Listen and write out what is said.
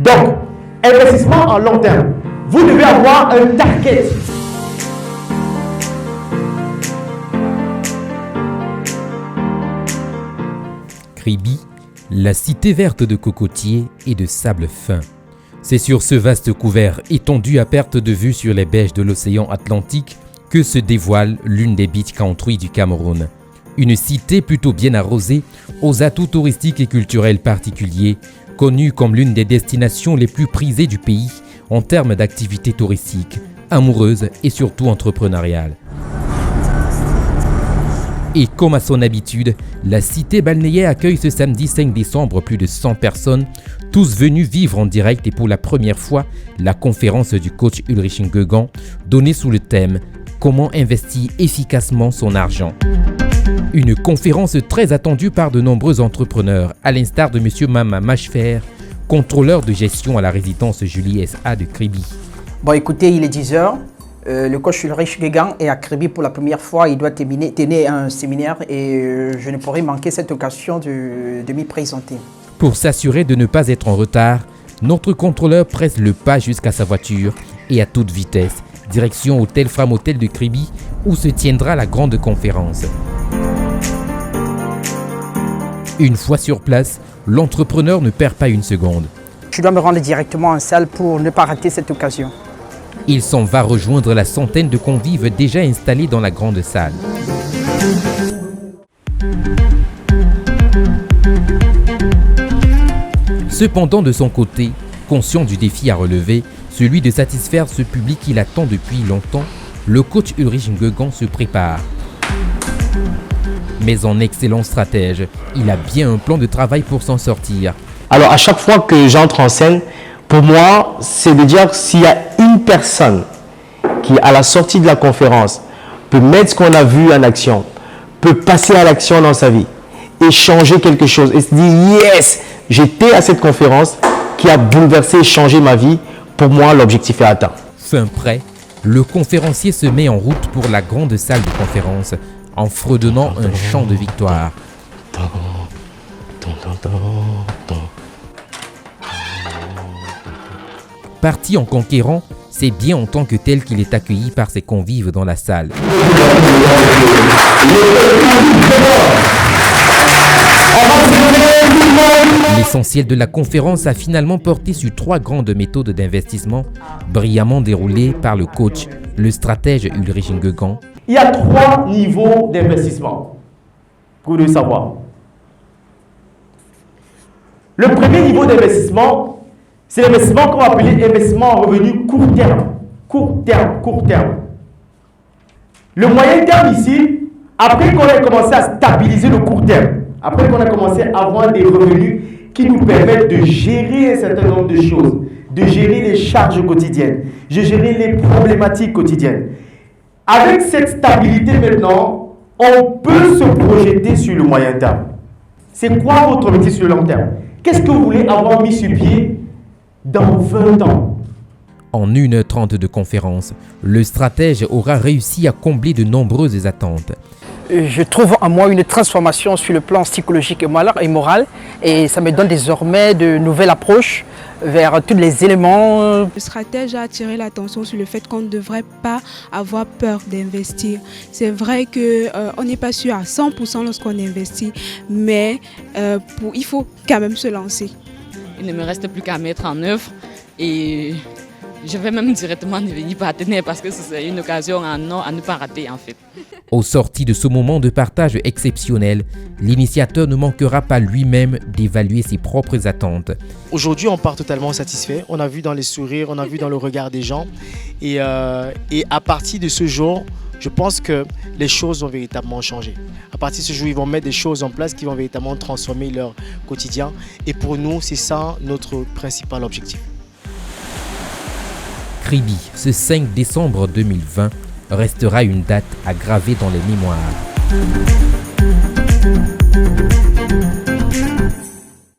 Donc, investissement en long terme. Vous devez avoir un target. Kribi, la cité verte de cocotiers et de sable fin. C'est sur ce vaste couvert étendu à perte de vue sur les berges de l'océan Atlantique que se dévoile l'une des beach country du Cameroun. Une cité plutôt bien arrosée, aux atouts touristiques et culturels particuliers, connue comme l'une des destinations les plus prisées du pays en termes d'activités touristiques, amoureuses et surtout entrepreneuriales. Et comme à son habitude, la cité balnéaire accueille ce samedi 5 décembre plus de 100 personnes, tous venus vivre en direct et pour la première fois la conférence du coach Ulrich Nguyen, donnée sous le thème « Comment investir efficacement son argent ». Une conférence très attendue par de nombreux entrepreneurs, à l'instar de M. Mama Machfer, contrôleur de gestion à la résidence Julie SA de Kribi. Bon écoutez, il est 10h. Le coach Ulrich Nguyen est à Kribi pour la première fois. Il doit tenir un séminaire et je ne pourrai manquer cette occasion de m'y présenter. Pour s'assurer de ne pas être en retard, notre contrôleur presse le pas jusqu'à sa voiture et à toute vitesse, direction Hôtel Fram Hôtel de Kribi où se tiendra la grande conférence. Une fois sur place, l'entrepreneur ne perd pas une seconde. Je dois me rendre directement en salle pour ne pas rater cette occasion. Il s'en va rejoindre la centaine de convives déjà installés dans la grande salle. Cependant, de son côté, conscient du défi à relever, celui de satisfaire ce public qu'il attend depuis longtemps, le coach Ulrich Nguyen se prépare. Mais en excellent stratège, il a bien un plan de travail pour s'en sortir. Alors, à chaque fois que j'entre en scène, pour moi, c'est de dire s'il y a une personne qui, à la sortie de la conférence, peut mettre ce qu'on a vu en action, peut passer à l'action dans sa vie et changer quelque chose et se dire « Yes, j'étais à cette conférence qui a bouleversé et changé ma vie. » Pour moi, l'objectif est atteint. Fin prêt, le conférencier se met en route pour la grande salle de conférence en fredonnant un chant de victoire. Parti en conquérant, c'est bien en tant que tel qu'il est accueilli par ses convives dans la salle. L'essentiel de la conférence a finalement porté sur 3 grandes méthodes d'investissement, brillamment déroulées par le coach, le stratège Ulrich Nguyen. Il y a 3 niveaux d'investissement, pour le savoir. Le premier niveau d'investissement, c'est l'investissement qu'on va appeler investissement en revenu court terme. Court terme, court terme. Le moyen terme ici, après qu'on ait commencé à stabiliser le court terme, après qu'on ait commencé à avoir des revenus qui nous permettent de gérer un certain nombre de choses, de gérer les charges quotidiennes, de gérer les problématiques quotidiennes. Avec cette stabilité maintenant, on peut se projeter sur le moyen terme. C'est quoi votre objectif sur le long terme? Qu'est-ce que vous voulez avoir mis sur pied dans 20 ans? En 1h30 de conférence, le stratège aura réussi à combler de nombreuses attentes. Je trouve en moi une transformation sur le plan psychologique et moral et ça me donne désormais de nouvelles approches vers tous les éléments. Le stratège a attiré l'attention sur le fait qu'on ne devrait pas avoir peur d'investir. C'est vrai qu'on n'est pas sûr à 100% lorsqu'on investit, mais il faut quand même se lancer. Il ne me reste plus qu'à mettre en œuvre et je vais même directement devenir partenaire parce que c'est une occasion à ne pas rater en fait. Au sorti de ce moment de partage exceptionnel, l'initiateur ne manquera pas lui-même d'évaluer ses propres attentes. Aujourd'hui, on part totalement satisfait. On a vu dans les sourires, on a vu dans le regard des gens. Et à partir de ce jour, je pense que les choses vont véritablement changer. À partir de ce jour, ils vont mettre des choses en place qui vont véritablement transformer leur quotidien. Et pour nous, c'est ça notre principal objectif. Kribi, ce 5 décembre 2020, restera une date à graver dans les mémoires.